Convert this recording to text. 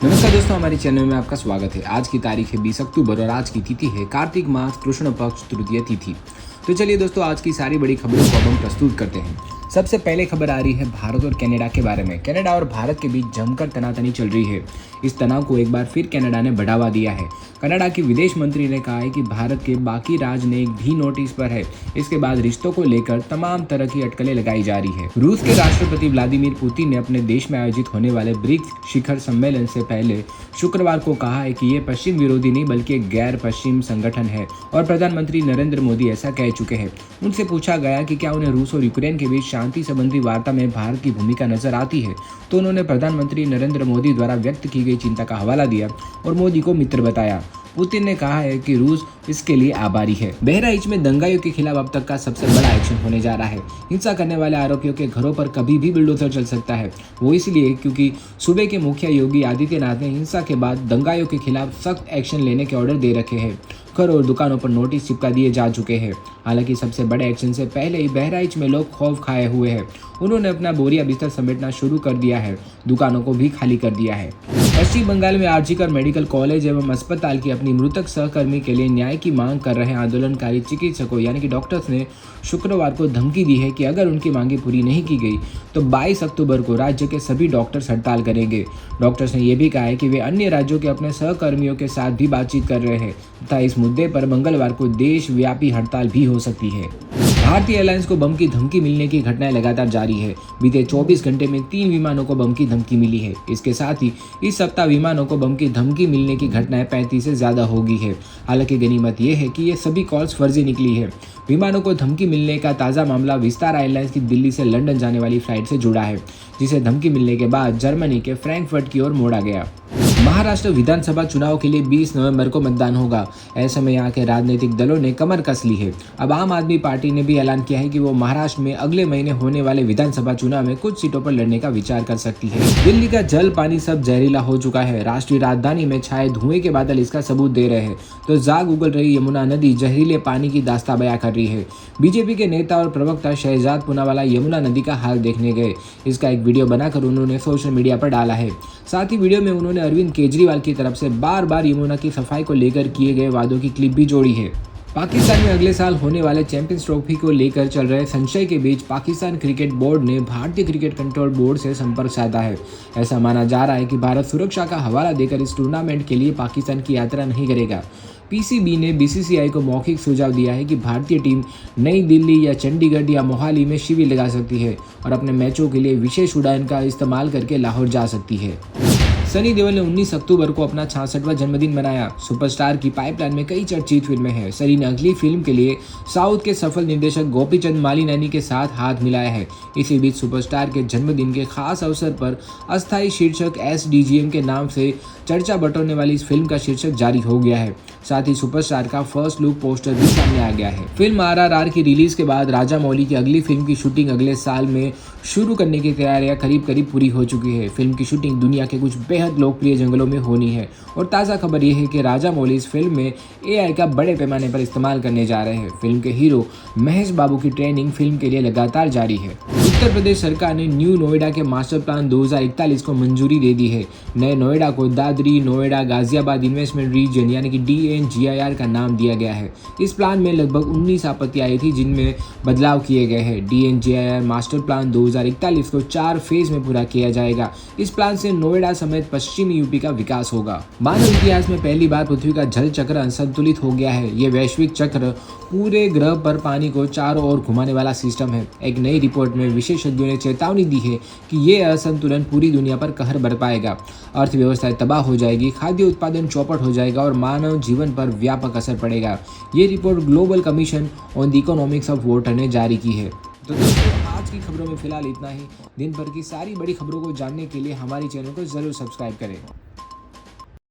नमस्कार दोस्तों, हमारे चैनल में आपका स्वागत है। आज की तारीख है 20 अक्टूबर और आज की तिथि है कार्तिक मास कृष्ण पक्ष तृतीय तिथि। तो चलिए दोस्तों, आज की सारी बड़ी खबरों को अब हम प्रस्तुत करते हैं। सबसे पहले खबर आ रही है भारत और कनाडा के बारे में। कनाडा और भारत के बीच जमकर तनातनी चल रही है। इस तनाव को एक बार फिर कनाडा ने बढ़ावा दिया है। कनाडा की विदेश मंत्री ने कहा है कि भारत के बाकी राजनयिक भी नोटिस पर है। इसके बाद रिश्तों को लेकर तमाम तरह की अटकलें लगाई जा रही है। रूस के राष्ट्रपति व्लादिमीर पुतिन ने अपने देश में आयोजित होने वाले ब्रिक्स शिखर सम्मेलन से पहले शुक्रवार को कहा है कि ये पश्चिम विरोधी नहीं बल्कि एक गैर पश्चिम संगठन है और प्रधानमंत्री नरेंद्र मोदी ऐसा कह चुके हैं। उनसे पूछा गया कि क्या उन्हें रूस और यूक्रेन के बीच शांति संबंधी वार्ता में भारत की भूमिका नजर आती है, तो उन्होंने प्रधानमंत्री नरेंद्र मोदी द्वारा व्यक्त की गई चिंता का हवाला दिया और मोदी को मित्र बताया। पुतिन ने कहा है कि रूस इसके लिए आभारी है। बहराइच में दंगाइयों के खिलाफ अब तक का सबसे बड़ा एक्शन होने जा रहा है। हिंसा करने वाले आरोपियों के घरों पर कभी भी बुलडोजर चल सकता है। वो इसलिए क्योंकि सूबे के मुखिया योगी आदित्यनाथ ने हिंसा के बाद दंगाइयों के खिलाफ सख्त एक्शन लेने के ऑर्डर दे रखे हैं। घर और दुकानों पर नोटिस चिपका दिए जा चुके हैं। हालांकि सबसे बड़े एक्शन से पहले ही बहराइच में लोग खौफ खाए हुए हैं। उन्होंने अपना बोरिया बिस्तर समेटना शुरू कर दिया है। दुकानों को भी खाली कर दिया है। पश्चिम बंगाल में आरजीकर मेडिकल कॉलेज एवं अस्पताल की अपनी मृतक सहकर्मी के लिए न्याय की मांग कर रहे आंदोलनकारी चिकित्सकों यानी कि डॉक्टर्स ने शुक्रवार को धमकी दी है कि अगर उनकी मांगे पूरी नहीं की गई तो 22 अक्टूबर को राज्य के सभी डॉक्टर्स हड़ताल करेंगे। डॉक्टर्स ने यह भी कहा है कि वे अन्य राज्यों के अपने सहकर्मियों के साथ भी बातचीत कर रहे हैं तथा इस मुद्दे पर मंगलवार को देशव्यापी हड़ताल भी हो सकती है। भारतीय एयरलाइंस को बम की धमकी मिलने की घटनाएं लगातार जारी है। बीते 24 घंटे में 3 विमानों को बम की धमकी मिली है। इसके साथ ही इस सप्ताह विमानों को बम की धमकी मिलने की घटनाएं 35 से ज्यादा हो गई है। हालांकि गनीमत यह है कि ये सभी कॉल्स फर्जी निकली है। विमानों को धमकी मिलने का ताज़ा मामला विस्तारा एयरलाइंस की दिल्ली से लंदन जाने वाली फ्लाइट से जुड़ा है, जिसे धमकी मिलने के बाद जर्मनी के फ्रैंकफर्ट की ओर मोड़ा गया। महाराष्ट्र विधानसभा चुनाव के लिए 20 नवंबर को मतदान होगा। ऐसे में यहाँ के राजनीतिक दलों ने कमर कस ली है। अब आम आदमी पार्टी ने भी ऐलान किया है कि वो महाराष्ट्र में अगले महीने होने वाले विधानसभा चुनाव में कुछ सीटों पर लड़ने का विचार कर सकती है। दिल्ली का जल पानी सब जहरीला हो चुका है। राष्ट्रीय राजधानी में छाए धुएं के बादल इसका सबूत दे रहे हैं। तो जाग उगल रही यमुना नदी जहरीले पानी की दास्तां बयां कर रही है। बीजेपी के नेता और प्रवक्ता शहजाद पूनावाला यमुना नदी का हाल देखने गए। इसका एक वीडियो बनाकर उन्होंने सोशल मीडिया पर डाला है। साथ ही वीडियो में उन्होंने अरविंद केजरीवाल की तरफ से बार बार यमुना की सफाई को लेकर किए गए वादों की क्लिप भी जोड़ी है। पाकिस्तान में अगले साल होने वाले चैंपियंस ट्रॉफी को लेकर चल रहे संशय के बीच पाकिस्तान क्रिकेट बोर्ड ने भारतीय क्रिकेट कंट्रोल बोर्ड से संपर्क साधा है। ऐसा माना जा रहा है कि भारत सुरक्षा का हवाला देकर इस टूर्नामेंट के लिए पाकिस्तान की यात्रा नहीं करेगा। पीसीबी ने बीसीसीआई को मौखिक सुझाव दिया है कि भारतीय टीम नई दिल्ली या चंडीगढ़ या मोहाली में शिविर लगा सकती है और अपने मैचों के लिए विशेष उड़ान का इस्तेमाल करके लाहौर जा सकती है। सनी देओल ने 19 अक्टूबर को अपना 66वां जन्मदिन मनाया। सुपरस्टार की पाइपलाइन में कई चर्चित फिल्में हैं। सनी ने अगली फिल्म के लिए साउथ के सफल निर्देशक गोपीचंद मालिनी के साथ हाथ मिलाया है। इसी बीच सुपरस्टार के जन्मदिन के खास अवसर पर अस्थायी शीर्षक SDGM के नाम से चर्चा बटोरने वाली इस फिल्म का शीर्षक जारी हो गया है। साथ ही सुपरस्टार का फर्स्ट लुक पोस्टर भी सामने आ गया है। फिल्म RRR की रिलीज के बाद राजा मौली की अगली फिल्म की शूटिंग अगले साल में शुरू करने की तैयारियां करीब पूरी हो चुकी है। फिल्म की शूटिंग दुनिया के कुछ बेहद लोकप्रिय जंगलों में होनी है और ताज़ा खबर यह है कि राजा मौली इस फिल्म में AI का बड़े पैमाने पर इस्तेमाल करने जा रहे हैं। फिल्म के हीरो महेश बाबू की ट्रेनिंग फिल्म के लिए लगातार जारी है। उत्तर प्रदेश सरकार ने न्यू नोएडा के मास्टर प्लान 2041 को मंजूरी दे दी है। नए नोएडा को दादरी नोएडा गाजियाबाद इन्वेस्टमेंट रीजन यानी कि DNGIR का नाम दिया गया है। इस प्लान में लगभग 19 आपत्ति आई थी, जिनमें बदलाव किए गए हैं। DNGIR मास्टर प्लान 2041 को 4 फेज में पूरा किया जाएगा। इस प्लान से नोएडा समेत पश्चिमी यूपी का विकास होगा। मानव इतिहास में पहली बार पृथ्वी का जल चक्र असंतुलित हो गया है। ये वैश्विक चक्र पूरे ग्रह पर पानी को चारों ओर घुमाने वाला सिस्टम है। एक नई रिपोर्ट में विशेषज्ञों ने चेतावनी दी है कि ये असंतुलन पूरी दुनिया पर कहर बरपाएगा। अर्थव्यवस्था तबाह हो जाएगी, खाद्य उत्पादन चौपट हो जाएगा और मानव जीवन पर व्यापक असर पड़ेगा। ये report global commission on the economics of water ने जारी की है। तो दोस्तों, आज की खबरों में फिलहाल इतना ही। दिन भर की सारी बड़ी खबरों को जानने के लिए हमारे चैनल को जरूर सब्सक्राइब करें।